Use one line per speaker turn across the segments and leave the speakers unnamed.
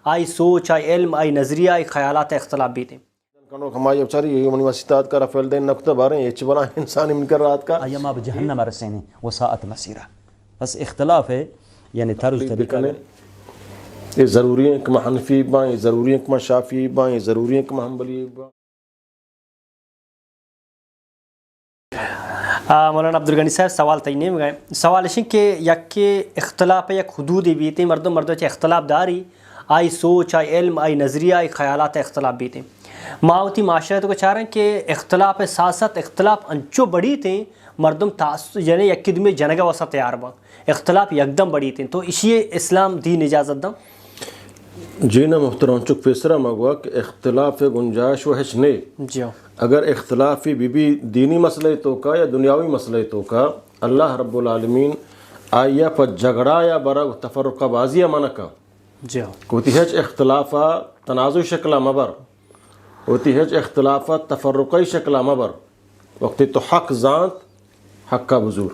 آئی سوچ آئی علم آئی نظریہ آئی خیالات اختلاف بھی تھے
کنو ہماری بچاری یہ یونیورسٹیات کا رفیل دین نقطہ بارے یہ چبلا انسان من کر رات کا
ايما بجهنم رسيني وساءت مسيره بس اختلاف ہے یعنی طرز طریقہ
یہ ضروری ہے کہ میں حنفی باں، یہ ضروری ہے کہ میں شافعی باں، یہ ضروری ہے کہ میں حنبلی باں.
مولانا عبدالغنی صاحب سوال تینے میں گئے سوال اشن کہ یک اختلاف یک حدود بیتے مردم چے اختلاف داری آئی سوچ آئی علم آئی نظریہ آئی خیالات اختلاف بیتے ماوتی معاشرت کو چاہ رہے ہیں کہ اختلاف ساتھ ساتھ اختلاف انچو بڑی تھیں مردم یعنی یک دم جنگہ وسا تیار با اختلاف یکدم بڑی تھیں تو اسی اسلام دین اجازت دم
جی نا محترم چک فیسرہ مگوا کہ اختلاف گنجائش و ہچ نہیں
جی
اگر اختلافی بھی دینی مسئلے تو کا یا دنیاوی مسئلے تو کا اللہ رب العالمین آیا پر جھگڑا یا برا تفرقہ بازی منع کا
جی
ہوتی ہے اختلافہ تنازع شکلہ مبر ہوتی ہے اختلافہ تفرقی شکلہ مبر وقتی تو حق ذات حق کا بزور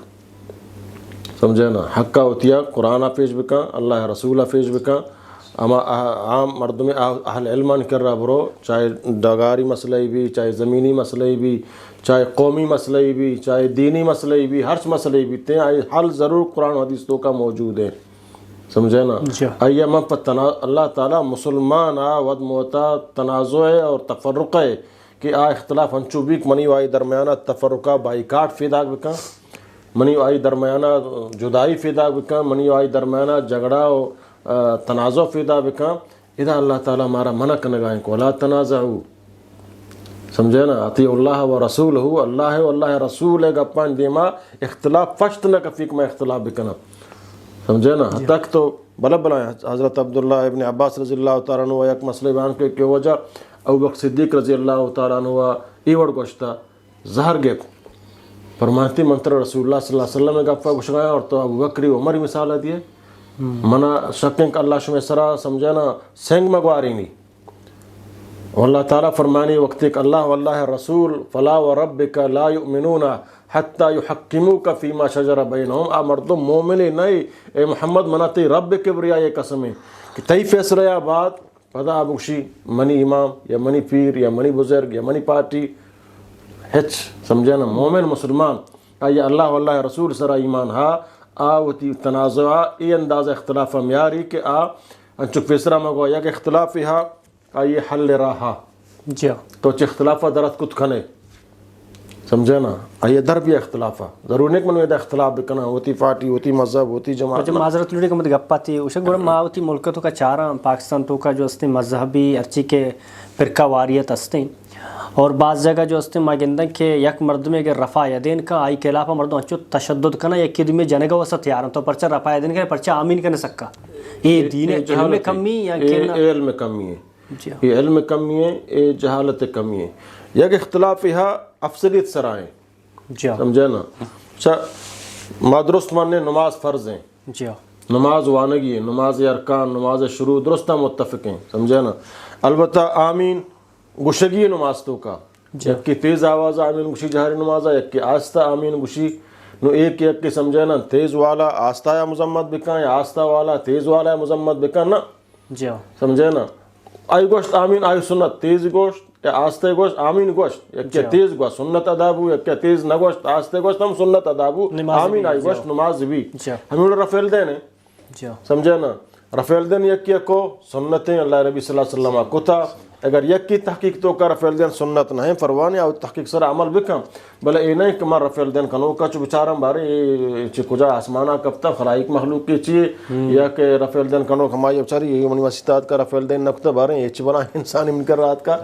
سمجھے نا حق کا ہوتی ہے قرآن پیش بکا اللہ رسول پیش بکا اما عام مردم اہل علمان کر رہا برو چاہے ڈگاری مسئلے بھی چاہے زمینی مسئلے بھی چاہے قومی مسئلے بھی چاہے دینی مسئلے بھی ہر مسئلے بھی تے حل ضرور قرآن حدیث تو کا موجود ہے سمجھے نا ایما پر اللہ تعالیٰ مسلمان ود موتا تنازع ہے اور تفرق ہے کہ اختلاف ہنچو بھی منی وائی درمیانہ تفرقہ بائیکاٹ فیداک بکا منی وائی درمیانہ جدائی فیداک بکا منی وائی درمیانہ جھگڑا و تنازع فیدا بکا اذا اللہ تعالیٰ مارا منع کنگائیں کو لا تنازعو سمجھے نا اطیع اللہ و رسول ہو اللہ و اللہ رسول ہے گپان دیما اختلاف فشت نہ کفیق میں اختلاف بکنا سمجھے نا تک تو بلا بلا حضرت عبداللہ ابن عباس رضی اللہ تعالیٰ عنہ یک مسئلہ بیان کے وجہ ابو بکر صدیق رضی اللہ تعالیٰ عنہ ایوڑ گوشتا زہر گیپ فرمانتی منتر رسول اللہ صلی اللہ علیہ وسلم گفا گوشگایا اور تو ابو بکری عمر مثال دیے منا شکیں کہ اللہ شمی سرا سمجھانا سنگ مگواری نہیں واللہ تعالیٰ فرمانی وقت کہ اللہ واللہ رسول فلا وربک لا یؤمنون حتی یحکموک فیما شجر بینہم مردم مومنی نہیں اے محمد مناتی رب کبریا یہ قسمیں کہ تی فیصلہ یا بات پدا ابوشی منی امام یا منی پیر یا منی بزرگ یا منی پارٹی ہچ سمجھانا مومن مسلمان آیا اللہ واللہ رسول سرا ایمان ہا آوتی تنازع ای انداز اختلاف میاری کہ انچک فیسرہ مگو یا کہ اختلافی ہا آئیے حل راہا
جی
تو چھ اختلافہ درت کت کھنے سمجھے نا آئیے در بھی اختلافہ ضرور نہیں کہ منو ایدہ اختلاف بکنا ہوتی پارٹی ہوتی مذہب ہوتی جماعت
معذرت لوڑی کا مت گپا تھی اسے گوڑا ماں ہوتی ملکتوں کا چارہ پاکستان تو کا جو استے مذہبی ارچی کے فرقہ واریت استے اور بعض جگہ جو استے ماگندن کہ یک مردم اگر رفع یدین کا آئی کے علاوہ مردم اچھو تشدد کنا یک دن میں جنگا وسط تیارن تو پرچہ رفع یدین کا پرچہ آمین کرنے سکا یہ دین علم کمی یا
علم کمی ہے یہ علم کمی ہے یہ جہالت کمی ہے یک اختلاف یہاں افضلیت سرائیں سمجھے نا اچھا ما درست ماننے نماز فرض ہیں نماز وانگی ہے نماز ارکان نماز شروع درستہ متفق ہیں سمجھے نا البتہ آمین گشگی نماز تو کا یک کی تیز آواز آمین گشی جہری نماز ہے یک کی آستہ آمین گشی نو ایک کی سمجھے نا تیز والا آستہ یا مذمت بکا یا آستہ والا تیز والا یا مذمت بکا نا سمجھے نا آئی گوشت آمین آئی سنت تیز گوشت یا آستہ گوشت آمین گوشت یک کی تیز گوشت سنت ادابو یک کی تیز نگوشت آستہ گوشت ہم سنت ادابو آمین آئی گوشت نماز بھی ہمیں رفیل دینے سمجھے نا رفیل دین یک کی کو سنتیں اللہ ربی صلی اللہ علیہ وسلم کو تھا اگر یک کی تحقیق تو کا رفیل دین سنت نہیں فروانے اور تحقیق سر عمل بکم بلے اے نہیں کہ ماں رفیل دین کنو کا چو بچارم بارے چی کجا آسمانہ کبتا خلائق مخلوق کی چیئے یا کہ رفیل دین کنو کمائی بچاری یہ یونیورسٹیات کا رفیل دین نکتا بارے یہ چی بنا انسانی من کر رات کا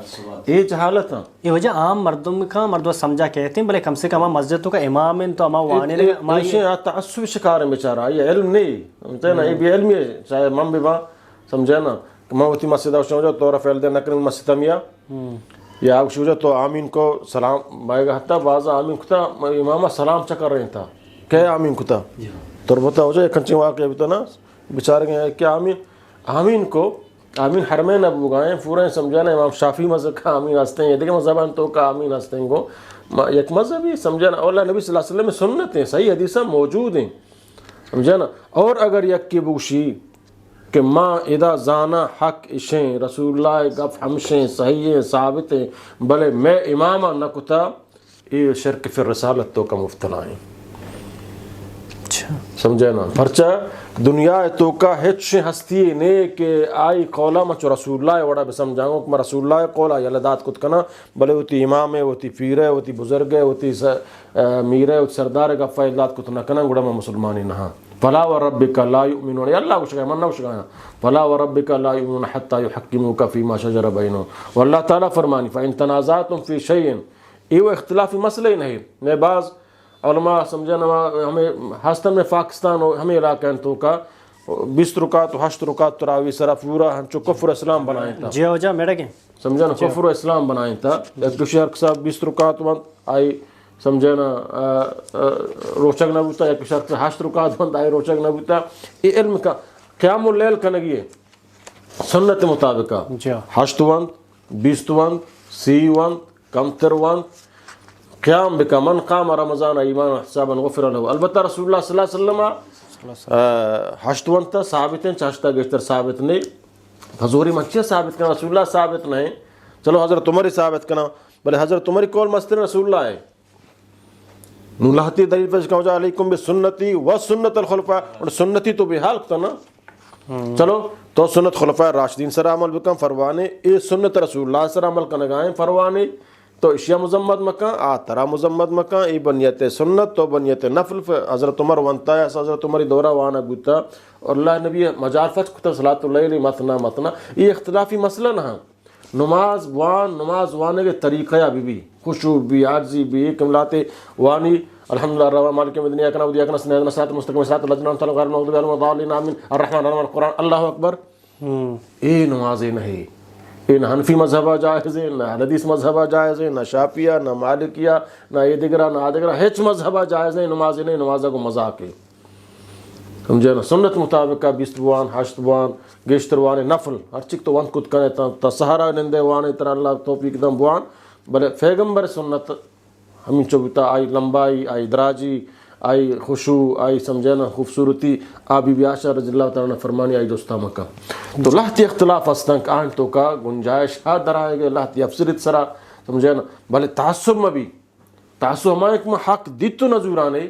یہ جہالت ہے یہ
وجہ عام مردم کا مردو سمجھا کہتے ہیں بلے کم سے کم مسجد تو کا امام ہیں تو اما وانے لگا
مائشیں تعصب شکار ہیں بچارہ یہ علم نہیں سمجھے نا یہ بھی علمی ہے چاہے مم بھی با سمجھے نا میں ہوتی مسجد آوشن ہو جاؤ تو رفیل دین نکرن مسجد ہمیا یا آوشن ہو جاؤ تو آمین کو سلام بائے گا حتی بعض آمین کتا امامہ سلام چکر رہے تھا کہ آمین کتا تو بتا ہو جائے کنچی واقعی بھی تو نا بچار گئے کہ آمین کو آمین حرمین ابو گائیں پورا سمجھانا امام شافی مذہب کا آمین ہستے ہیں دیکھیں مذہبان تو کا آمین ہستے ہیں کو یک مذہبی سمجھانا اللہ نبی صلی اللہ علیہ وسلم میں سنت ہیں صحیح حدیثہ موجود ہیں سمجھانا اور اگر یک کی بوشی کہ ماں ادا زانا حق اشیں رسول اللہ گف ہمشیں صحیح ثابت ہیں بلے میں امامہ نہ کتا یہ شرک فی الرسالت تو کا مفتلا ہیں سمجھے نا پرچہ دنیا تو کا ہچ ہستی نے کہ آئی قولا مچو رسول اللہ وڑا بھی سمجھاؤں کہ رسول اللہ قولا یا لدات کت کنا بلے ہوتی امام ہے ہوتی پیر ہے ہوتی بزرگ ہے ہوتی میر ہے ہوتی سردار ہے گفہ لدات کت نہ کنا گوڑا میں مسلمانی نہا فلا وربک لا یؤمنون یا اللہ وشکا من وشکا فلا وربک لا یؤمنون حتی یحکموک فیما شجر بینہم واللہ تعالیٰ فرمانی فإن تنازعتم فی شیء یہ وہ اختلافی مسئلہ ہی نہیں میں بعض علماء سمجھنا ہمیں ہستن میں پاکستان ہمیں علاقہ تو کا 20 رکعت 8 رکعت تراویح سرا پورا ہنچو کفر اسلام بنائیں تھا
جی ہو جا میرا کہ
سمجھنا کفر اسلام بنائیں تھا ایک دو شہر صاحب 20 رکعت بند آئی سمجھنا روچک نہ بوتا ایک شہر سے 8 رکعت بند آئی روچک نہ بوتا یہ علم کا قیام اللیل کا نگیے سنت مطابقہ 8 وند 20 وند 30 وند کمتر وند قیام بکا من قام رمضان ایمان حسابا غفر له البتہ رسول اللہ صلی اللہ علیہ وسلم ہشتونتا ثابت ہیں چاشتا گشتر ثابت نہیں حضوری مچیا ثابت کرنا رسول اللہ ثابت نہیں چلو حضرت عمر ثابت کرنا بلے حضرت عمر کول مستر رسول اللہ ہے نو لہتی دلیل پر کہا جا علیکم بسنتی و سنت الخلفاء اور سنتی تو بحال کتا نا چلو تو سنت خلفاء راشدین سر عمل بکم فروانے اے سنت رسول اللہ سر عمل کنگائیں فروانے تو اشیاء مزمت مکان آترا مزمت مکان ای بنیت سنت تو بنیت نفل حضرت عمر وانتا ہے حضرت عمر دورہ وانا گوتا اور اللہ نبی مجار فتح کتا صلاة اللیل متنا یہ اختلافی مسئلہ نہ نماز وانے کے طریقہ بھی خشوع بھی عاجزی بھی کملاتے وانی الحمدللہ الرحمن مالک یوم الدین ایاک نعبد و ایاک نستعین اهدنا الصراط المستقیم صراط الذین انعمت علیہم غیر المغضوب علیہم ولا الضالین آمین الرحمن الرحیم القرآن اللہ اکبر یہ نماز نہیں نہ حنفی مذہبہ جائز ہے نہ حدیث مذہبہ جائز ہے نہ شافیہ نہ مالکیہ نہ یہ دگرہ نہ آدگرہ ہیچ مذہبہ جائز ہے نماز نہیں نمازہ کو مذاق ہے سمجھے نا سنت مطابقہ 20 وان 8 وان گیشتر وان نفل ہر چک تو وان کت کرے تا سہارا نندے وان تر اللہ توفیق دم وان بلے پیغمبر سنت ہمیں چوبتا آئی لمبائی آئی دراجی آئی خشوع آئی سمجھنا خوبصورتی آبی بی عائشہ رضی اللہ تعالیٰ نے فرمانی آئی دوستا مکہ تو لہتی اختلاف استنک آن تو کا گنجائش ہاتھ درائے گئے لہتی افسرت سرا سمجھنا بھلے تعصب میں بھی تعصب ہمارے ایک میں حق دیتو نظورانے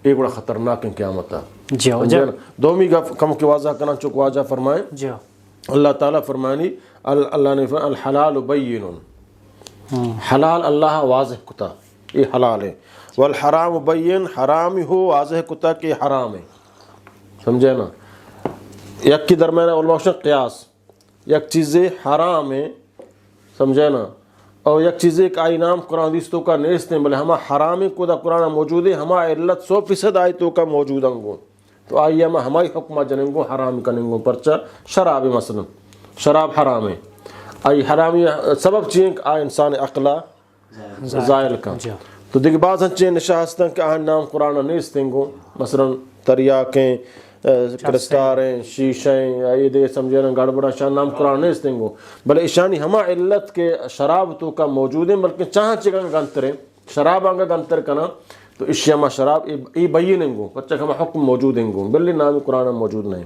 ایک بڑا خطرناک قیامت ہے دومی کم کی واضح کرنا چک واضح فرمائے اللہ تعالیٰ فرمانی اللہ نے فرمایا الحلال بین حلال اللہ واضح کتا یہ حلال ہے والحرام بین حرام ہو واضح کتا کہ حرام ہے سمجھے نا یک کی درمیان علماء قیاس یک چیزیں حرام ہے سمجھے نا اور یک چیزیں ایک آئی نام قرآن حدیث کا نیست ہیں بلے ہما حرام کو دا قرآن موجود ہے ہما علت 100% آئی تو کا موجود ہنگو تو آئی ہمائی حکمہ جننگو حرام کننگو پرچہ شراب مثلا شراب حرام ہے آئی حرامی سبب چین کہ آئی انسان عقلہ زائل کا تو دیکھ بعض ہنچیں نشاستن کہ آہن نام قرآن نیستیں گو مثلا تریاکیں کرستاریں شیشیں یہ دے سمجھے نا گڑبڑا شان نام قرآن نیستیں گو بلے اشانی ہما علت کے شراب تو کا موجود ہیں بلکہ چاہاں چکا گنتریں شراب آنگا گنتر کنا تو اشیاء ما شراب ای بینیں گو بچہ ہما حکم موجود ہیں گو بلی نام قرآن موجود نہیں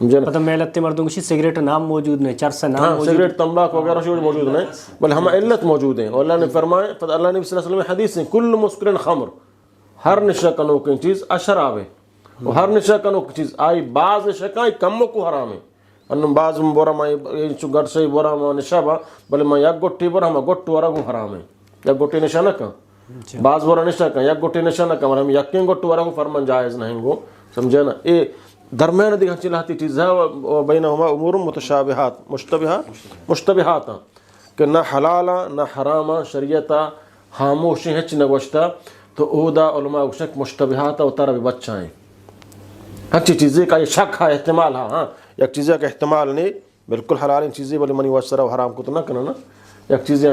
مطلب میلت مردوں کی سگریٹ نام موجود نہیں چرس نام موجود
سگریٹ تمباک وغیرہ شو موجود نہیں بل ہم علت موجود ہیں اور اللہ نے فرمایا اللہ نے صلی اللہ علیہ وسلم حدیث ہے کل مسکرن خمر ہر نشہ کنو کی چیز اشراب ہے اور ہر نشہ کنو کی چیز آئی بعض نشہ کا کمو کو حرام ہے انم بعض بورا ما چو گھر سے بورا ما نشہ با بل ما یک گٹی بورا ما گٹ ورا کو حرام ہے یک گٹی نشہ نہ کا بعض بورا نشہ کا یک گٹی نشہ نہ کا ہم یقین گٹ ورا کو فرمان جائز نہیں گو سمجھے نا اے درمیان دیکھا چلاتی چیز ہے و بینہما امور متشابہات مشتبہات کہ نہ حلالا نہ حراما شریعتا خاموشی ہچ نگوشتا تو اودا علماء شک مشتبہات و ترہ بھی بچائیں ہچی چیزیں کا یہ شک ہے احتمال ہاں یک چیزیں کا احتمال نہیں بالکل حلال چیزیں بلی منی وشرہ و حرام کو تو نہ کرنا نا یک چیزیں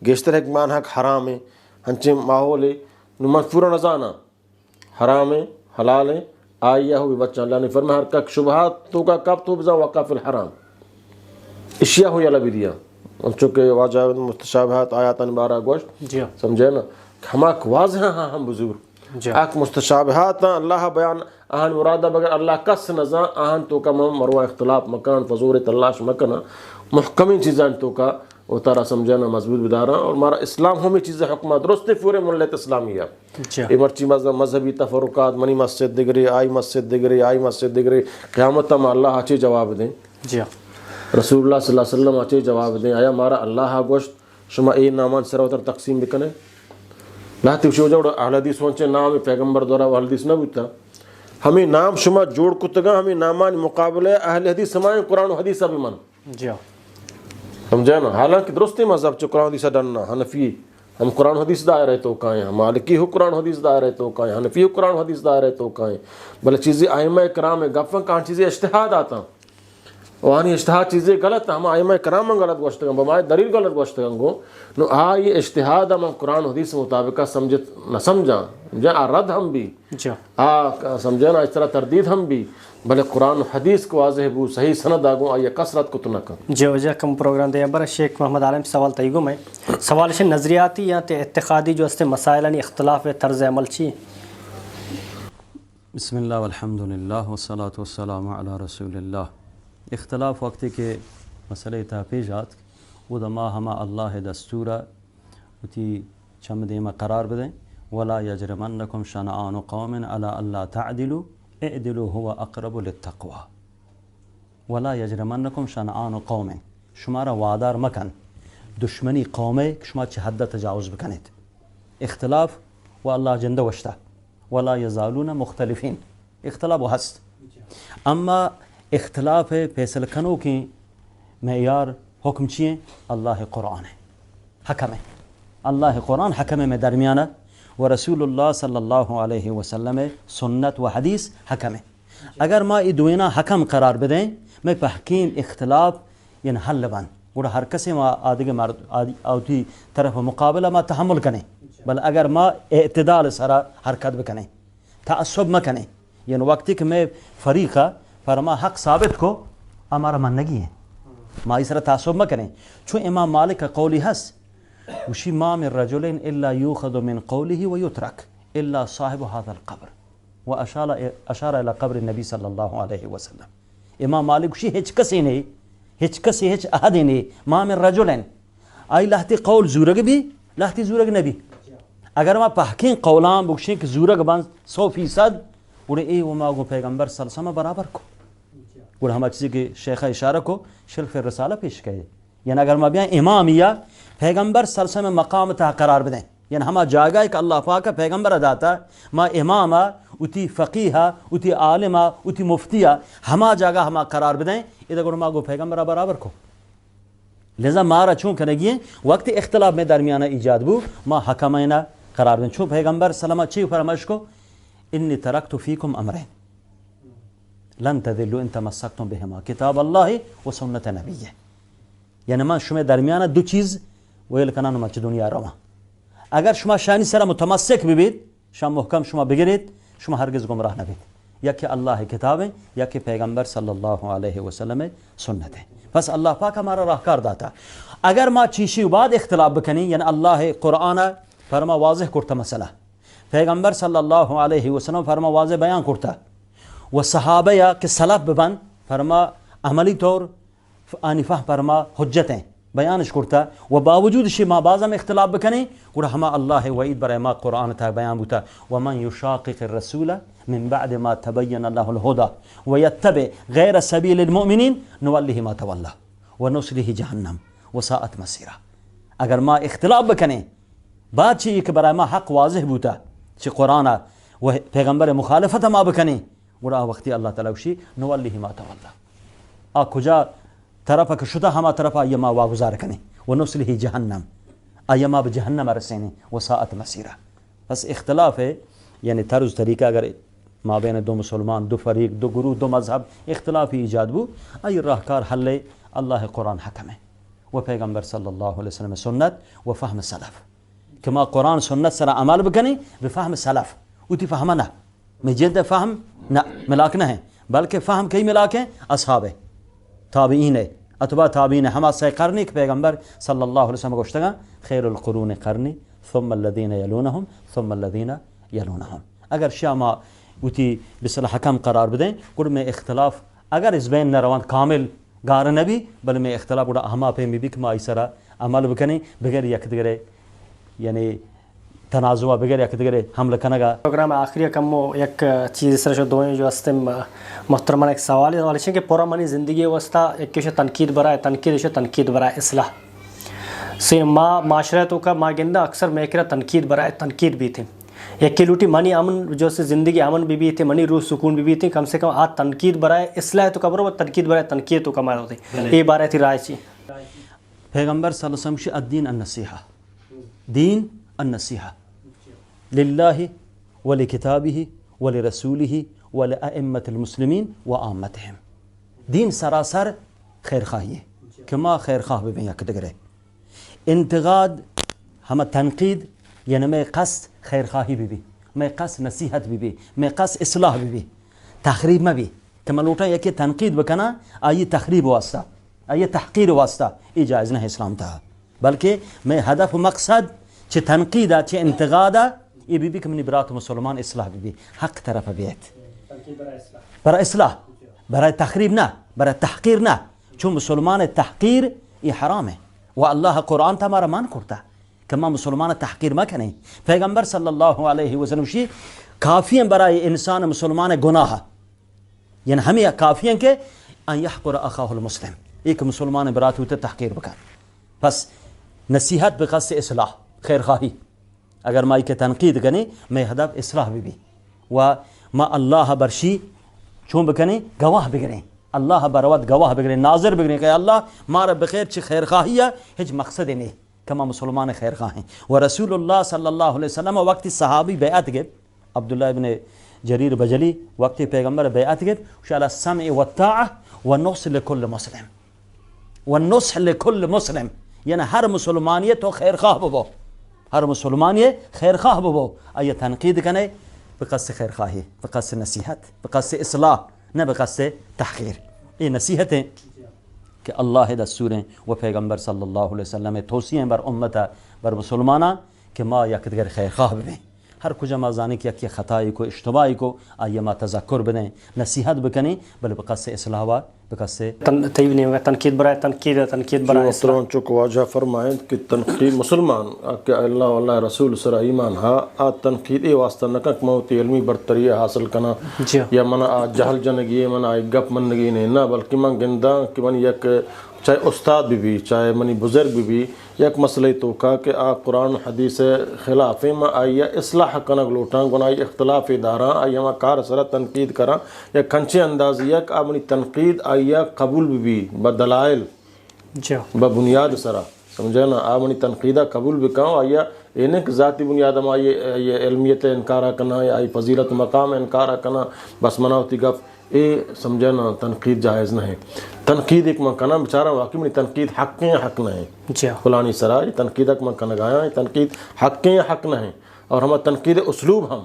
گیشتر ہے مان حق حرام ہے ہنچے ماحول ہے منفورہ نزانا حرام ہے حلال ہے آئیہ ہو بھی بچہ اللہ نے فرمایا ہر کا شبہات تو کا کب تو بزا وقع فی الحرام اشیاء ہو یا لبی دیا چونکہ واجہ مستشابہات آیاتان بارہ گوشت سمجھے نا ہماک واضح ہاں ہم بزرگ آک مستشابہات اللہ بیان آہن مرادہ بگر اللہ کس نزاں آہن تو کا مروہ اختلاف مکان فضور تلاش مکنا محکمی چیزان تو کا وہ تارا سمجھانا مضبوط بدارا اور ہمارا اسلام ہمیں چیزیں حکمات درست پورے ملت اسلامیہ یہ مرچی مذہبی تفرقات منی مسجد دگری آئی مسجد دگری آئی مسجد دگری قیامت میں اللہ اچھی جواب دیں رسول اللہ صلی اللہ علیہ وسلم اچھی جواب دیں آیا ہمارا اللہ گوشت شما اے نامان سروتر تقسیم بکنے لاتی شو جوڑ اہل حدیث ہونچے نام پیغمبر دورہ اہل حدیث نہ بوتا ہمیں نام شما جوڑ کتگا ہمیں نامان مقابلے اہل حدیث سمائیں قرآن و حدیث بھی من سمجھے نا حالانکہ درستی مذہب چو قرآن حدیث ڈننا حنفی ہم قرآن حدیث دائرے تو کائیں ہم مالکی ہو قرآن حدیث دائرے تو کائیں حنفی ہو قرآن حدیث دائرے تو کائیں بلے چیزیں آئمہ کرام گفن کہاں چیزیں اجتہاد آتا وہانی اجتہاد چیزیں غلط ہم آئمہ کرام غلط گوشت گا بمائے دلیل غلط گوشت گا نو یہ اجتہاد ہم قرآن حدیث مطابقہ سمجھت نہ سمجھا رد ہم بھی سمجھا نا اس طرح تردید ہم بھی بھلے قرآن حدیث کو واضح بو صحیح سند آگوں آئیے کثرت کو تو نہ کر
جو وجہ کم پروگرام دے بر شیخ محمد عالم سوال تیگو میں سوال سے نظریاتی یا تے اعتقادی جو استے مسائل اختلاف طرز عمل چی
بسم اللہ والحمد للہ والصلاة والسلام علی رسول اللہ اختلاف وقتی کے مسئلہ تا پیجات وہ دما ہما اللہ دستورہ اتی چم دیما قرار بدیں ولا یجرمنکم شنآن قوم علی اللہ تعدلوا اعدلوا هو اقرب للتقوى ولا یجرمنکم شنآن قوم شمارا وادار مکن دشمنی قوم شما چه حد تجاوز بکنید اختلاف و اللہ جند وشتا ولا یزالون مختلفین اختلاف و هست اما اختلاف فیصل کنوں کی معیار حکم چیئیں اللہ قرآن ہے حکم ہے اللہ قرآن حکم میں درمیانہ و رسول اللہ صلی اللہ علیہ وسلم سنت و حدیث حکم ہے اگر ما ای دوینا حکم قرار بدیں میں حکیم اختلاف یعنی حل بن گوڑا ہر کسی ما آدھگے آوتی طرف مقابلہ ما تحمل کنے بل اگر ما اعتدال سرا حرکت بکنے تعصب مکنے یعنی وقتی کہ میں فریقہ فرما حق ثابت کو ہمارا منگی ہے ما اس طرح تعصب مہ کریں چون امام مالک کا قولی ہس وشی ما من رجل الا یوخذ من قوله ویترک الا صاحب هذا القبر واشار الى قبر النبی صلی اللہ علیہ وسلم امام مالک وشی ہچ کسی ہچ احد نہیں ما من رجل آئی لہتی قول زورگ بھی لہتی زورگ نبی اگر ما پہکین قولان بکشیں کہ زورگ بان 100% اڑے اے وہ ماگو پیغمبر صلی اللہ علیہ وسلم برابر کو اور ہم چیزی کے شیخہ اشارہ کو شرف رسالہ پیش کرے یعنی اگر ما بیاں امامیہ پیغمبر صلی اللہ علیہ وسلم مقام تا قرار بدیں یعنی ہما جاگا کہ اللہ پاک پیغمبر اداتا ما امامہ اتی فقیہ اتی عالمہ اتی مفتیہ ہما جاگا ہما قرار بدیں ادھا گوڑ ماگو پیغمبر برابر کو لہذا مارا چون کنگی وقت اختلاف میں درمیانہ ایجاد بو ما حکمینہ قرار بدیں چون پیغمبر صلی اللہ علیہ وسلم فرمائش کو انی ترکت فیکم امرین لن تذلوا ان تمسکتم بهما کتاب اللہ و سنت نبیہ یعنی من شما درمیان دو چیز ویل کنان مچ دنیا روا اگر شما شانی سرا متمسک ببید شما محکم شما بگیرید شما ہرگز گمراہ نبید یا کہ اللہ کتاب ہے یا کہ پیغمبر صلی اللہ علیہ وسلم سنت ہے بس اللہ پاک ہمارا راہکار داتا اگر ما چیشی بعد اختلاف بکنی یعنی اللہ قرآن فرما واضح کرتا مسئلہ پیغمبر صلی اللہ علیہ وسلم فرما واضح بیان کرتا و صحابہ یا کہ سلف ببن فرما عملی طور آنفہ فرما حجتیں بیانش کرتا و باوجود شی ما بعضم اختلاف بکنی اور ہما اللہ وعید برای ما قرآن تا بیان بوتا ومن یشاقق الرسول من بعد ما تبین له الهدى ويتبع غیر سبیل المؤمنین نوله ما تولى ونصله جہنم وساءت مصیرا اگر ما اختلاف بکنی بات چی کہ برای ما حق واضح بوتا چی قرآن و پیغمبر مخالفت ما بکنی اور وقتی اللہ تعالی وشی نوله ما تولى کجا طرف شدہ ہما طرف ایما واگزار کنے ونصله جہنم ایما بجہنم رسینے وساءت مسیرہ بس اختلاف ہے یعنی طرز طریقہ اگر ما بین دو مسلمان دو فریق دو گروہ دو مذہب اختلافی ایجاد بو ای راہکار حل اللہ قرآن حکم ہے و پیغمبر صلی اللہ علیہ وسلم سنت و فهم سلف کہ ما قرآن سنت سرا عمل بکنی بفهم سلف اوتی فهمنا مجد فهم نہ ملاک نہ ہے بلکہ فهم کئی ملاک ہیں اصحاب تابعین اتباع تابعین ہما سے قرنی کہ پیغمبر صلی اللہ علیہ وسلم گوشتگا خیر القرون قرنی ثم الذین یلونہم ثم الذین یلونہم اگر شاما وتی بسلا حکم قرار بدیں گڑ میں اختلاف اگر اس بین نہ روان کامل گار نبی بل میں اختلاف گڑا ہما پہ بھی کہ ما ایسرا عمل بکنیں بغیر یک دیگرے یعنی تنازع بغیر یک دیگرے حمل کنگا
پروگرام آخری کمو یک چیز سر شو دوئیں جو استم محترمہ ایک سوال ہے والشن کہ پورا منی زندگی واسطہ ایک کیش تنقید برائے تنقید برائے اصلاح سے ما معاشرتوں کا ما گندہ اکثر میں کرا تنقید برائے تنقید بھی تھے ایک کی لوٹی منی امن جو سے زندگی امن بھی تھے منی روح سکون بھی تھی کم سے کم آج تنقید برائے اصلاح تو قبر و تنقید برائے تنقید تو کمال ہوتے یہ بارے تھی رائے چی
پیغمبر صلی اللہ علیہ وسلم شی الدین النصیحہ دین النصیحہ للہ ولکتابہ ولرسولہ ولأئمة المسلمین وعامتہم دین سراسر خیر خواہی ہے کہ ما خیر خواہ بھی یک دگرے انتقاد ہم تنقید یعنی میں قصد خیر خواہی بھی میں قصد نصیحت بھی میں قصد اصلاح بھی تخریب میں بھی کہ میں لوٹا یہ کہ تنقید بکنا آئی تخریب واسطہ آئی تحقیر واسطہ یہ جائز نہیں اسلام تھا بلکہ میں ہدف مقصد چھ تنقیدہ چھ انتقادہ یہ بھی کہ منی برات مسلمان اصلاح بھی حق طرف بیت برای اصلاح برای تخریب نہ برای تحقیر نہ چون مسلمان تحقیر یہ حرام ہے و اللہ قرآن تا ہمارا مان کرتا کہ ما مسلمان تحقیر ما کنیں پیغمبر صلی اللہ علیہ وسلم شی کافی ہیں برای انسان مسلمان گناہ یعنی ہمیں کافی ہیں کہ ان یحقر اخاہ المسلم ایک مسلمان برات ہوتے تحقیر بکن پس نصیحت بقصد اصلاح خیر خواہی اگر مائی کے تنقید کریں میں ہدف اصلاح بھی و ما اللہ برشی چون بکنیں گواہ بگریں اللہ بروت گواہ بگریں ناظر بگریں کہ اللہ مارا بخیر چھ خیر خواہی ہے ہج مقصد نہیں کما مسلمان خیر خواہ ہیں و رسول اللہ صلی اللہ علیہ وسلم وقت صحابی بیعت گئے عبداللہ ابن جریر بجلی وقت پیغمبر بیعت گئے شاء السمع والطاعہ والنصح لکل مسلم والنصح لکل مسلم یعنی ہر مسلمان یہ تو خیر خواہ ببو ہر مسلمان یہ خیر خواہ ببو آئیے تنقید کنے بقصد خیر خواہی بقصد نصیحت بقصد اصلاح نہ بقصد تحقیر یہ نصیحتیں کہ اللہ دستوریں و پیغمبر صلی اللہ علیہ وسلم توصییں بر امتا بر مسلمانہ کہ ما یک دیگر خیر خواہ بنیں ہر کجا ما زانی کہ یک خطائی کو اشتباہی کو آئیے ما تذکر بنیں نصیحت بکنیں بل بقصد اصلاح و بقصد
تیب نہیں ہوگا تنقید برائے تنقید برائے
محترم چک واجہ فرمائیں کہ تنقید مسلمان کہ اللہ واللہ رسول سر ایمان ہا آ تنقید اے واسطہ نکک موتی علمی برتری حاصل کنا یا من آ جہل جنگی من آ گپ منگی نہیں نہ بلکہ من گندہ کہ من یک چاہے استاد بھی چاہے منی بزرگ بھی یک مسئلہ تو کا کہ آ قرآن حدیث خلاف میں آئیے اصلاح کنگ لوٹاں گنا آئی اختلاف داراں آئی ہما کار سرا تنقید کراں یا کنچے اندازی کہ آ منی تنقید آئیے قبول بھی بدلائل ببنیاد سرا سمجھے نا آ منی تنقیدہ قبول بھی کہاں آئیے اینک ذاتی بنیاد ہم آئیے علمیت انکارہ کنا یا آئی فضیلت مقام انکارہ کنا بس مناوتی گف اے سمجھے نا تنقید جائز نہ ہے تنقید ایک من کنا بچارہ واقعی منی تنقید حق ہیں حق نہ ہیں فلانی سرا یہ تنقید ایک من کنا گایا یہ تنقید حق ہیں حق نہ ہیں اور ہمیں تنقید اسلوب ہم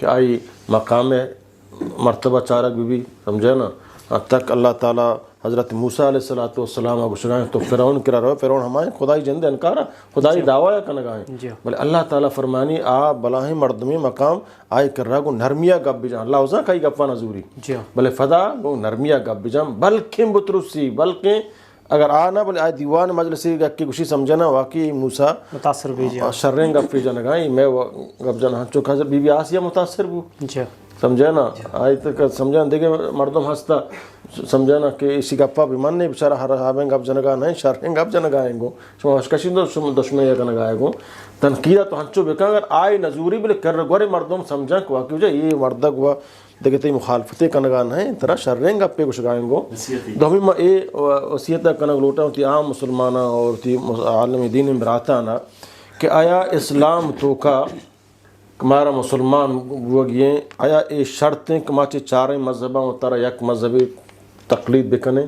کہ آئی مقام مرتبہ چارک بھی سمجھے نا تک اللہ تعالیٰ حضرت موسیٰ علیہ السلام گشگائیں تو فرعون کرا رہو فرعون ہمائیں خدای جند انکارا خدای دعویٰ کنگائیں بلے اللہ تعالیٰ فرمانی آ بلاہیں مردمی مقام آئی کر رہا گو نرمیہ گب بجان اللہ حسن کئی گفا نظوری بلے فدا گو نرمیہ گب بجان بلکہ بترسی بلکہ اگر آنا بلے آئی دیوان مجلسی کی گوشی سمجھنا واقعی موسیٰ
متاثر بھی
شرین گب بجان گائیں میں گب جانا چکا حضرت بی بی آسیہ متاثر بو سمجھے نا آئی تک سمجھا دیکھے مردم ہستا سمجھا نا کہ اسی گپا بھی من نہیں بچارہ ہر ہابیں گپ جنگا نہیں شریں گپ جنگائیں گو شما ہشکشی دشمن یا کنگائیں گو تنقیدہ تو ہنچو بکا اگر آئی نظوری بلے کر گورے مردم سمجھا کہ واقعی وجہ یہ مردگ ہوا دیکھے تی مخالفتے کنگا نہیں طرح شریں گپ پہ گشگائیں گو دومی ما اے وسیعتہ کنگ لوٹا ہوتی عام مسلمانہ اور تی عالم دین براتانا کہ آیا اسلام تو کا ہمارا مسلمان وگییں آیا اے شرطیں کہ ماچے چاریں مذہباں و ترہ یک مذہبی تقلید بکنے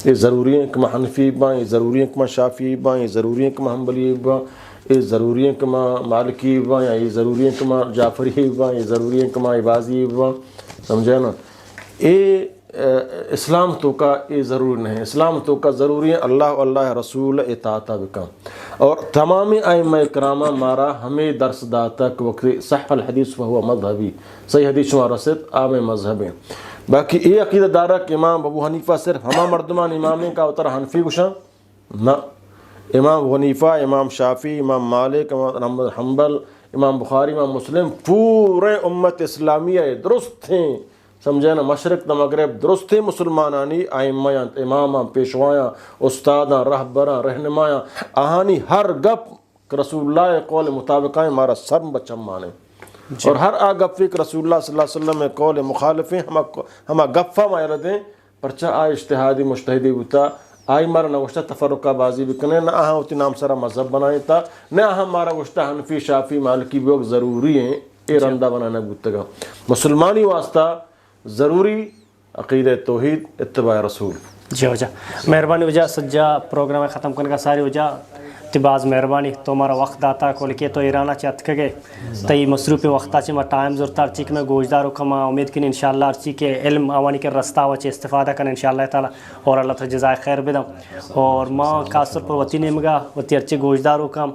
یہ ضروری ہیں کہ میں حنفی باں یہ ضروری ہیں کہ میں شافعی باں یہ ضروری ہیں کہ میں حنبلی باں یہ ضروری ہیں کہ میں مالکی باں یا یہ ضروری ہیں کہ میں جعفری باں یہ ضروری ہیں کہ میں عبازی باں سمجھے نا اے اسلام تو کا یہ ضروری نہیں، اسلام تو کا ضروری ہے اللہ اللہ رسول اطاعت بکم. اور تمامی ائمہ کرامہ مارا ہمیں درس داتا کہ وقت صح الحدیث فہو مذہبی، صحیح حدیث شمار رسد عام مذہب ہیں. باقی یہ عقیدہ دارہ کہ امام ابو حنیفہ صرف ہما مردمان امامیں کا اتر حنفی گشاں نہ، امام حنیفہ، امام شافعی، امام مالک، امام حنبل، امام بخاری، امام مسلم پورے امت اسلامیہ درست تھیں، سمجھے نا، مشرق تا مغرب درست تھیں مسلمانانی ائمہ اماماں پیشوایاں استاداں رہبراں رہنمایاں آہانی ہر گپ رسول اللہ قول مطابق آئیں مارا سر بچم مانے. اور ہر آ گپی کہ رسول اللہ صلی اللہ علیہ وسلم قول مخالفیں ہما گپا مائر دیں پرچہ آئے اجتہادی مجتہدی ہوتا آئی مارا نہ گوشتہ تفرقہ بازی بکنے، نہ آہاں ہوتی نام سرا مذہب بنائیں تا، نہ آہاں مارا گوشتہ حنفی شافی مالکی بھی ضروری ہیں اے رندہ بنانا گوتگا. مسلمانی واسطہ ضروری عقیدہ توحید اتباع رسول.
جی وجہ مہربانی وجہ سجا پروگرام ختم کرنے کا ساری وجہ تباز مہربانی تو ہمارا وقت داتا کھول کے تو ایرانا چت کے تئی مصروف وقت آچے میں ٹائم ضرورت ارچی کہ میں گوشدار کما امید کنی انشاءاللہ ارچی کے علم آوانی کے رستہ وچے استفادہ کریں انشاءاللہ تعالی اور اللہ تعالی جزائے خیر بدم. اور ماں خاص طور پر وطی نمگا وطی ارچی گوشدار کم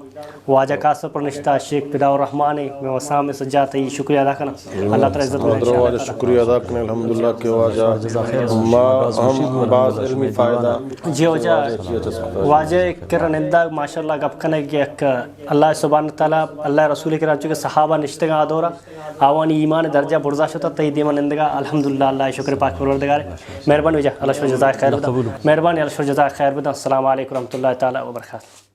واجہ خاص طور پر نشتہ شیخ پدا الرحمانی میں وسام میں سجا تئی شکریہ ادا کرنا اللہ تعالی عزت میں
انشاءاللہ شکریہ ادا کریں الحمدللہ کہ واجہ ہم بعض علمی فائدہ
جی واجہ کرنندہ ماشاءاللہ گپ کنے کہ اللہ سبحانہ تعالیٰ اللہ رسول کرام چونکہ صحابہ نشتگاں آدورا آوانی ایمان درجہ برزا شتا تئی دیما نندگا الحمدللہ اللہ شکر پاک پروردگار. مہربانی وجہ اللہ شکر جزائے خیر بدا، مہربانی اللہ شکر جزائے خیر بدا. السلام علیکم ورحمۃ اللہ تعالیٰ وبرکاتہ.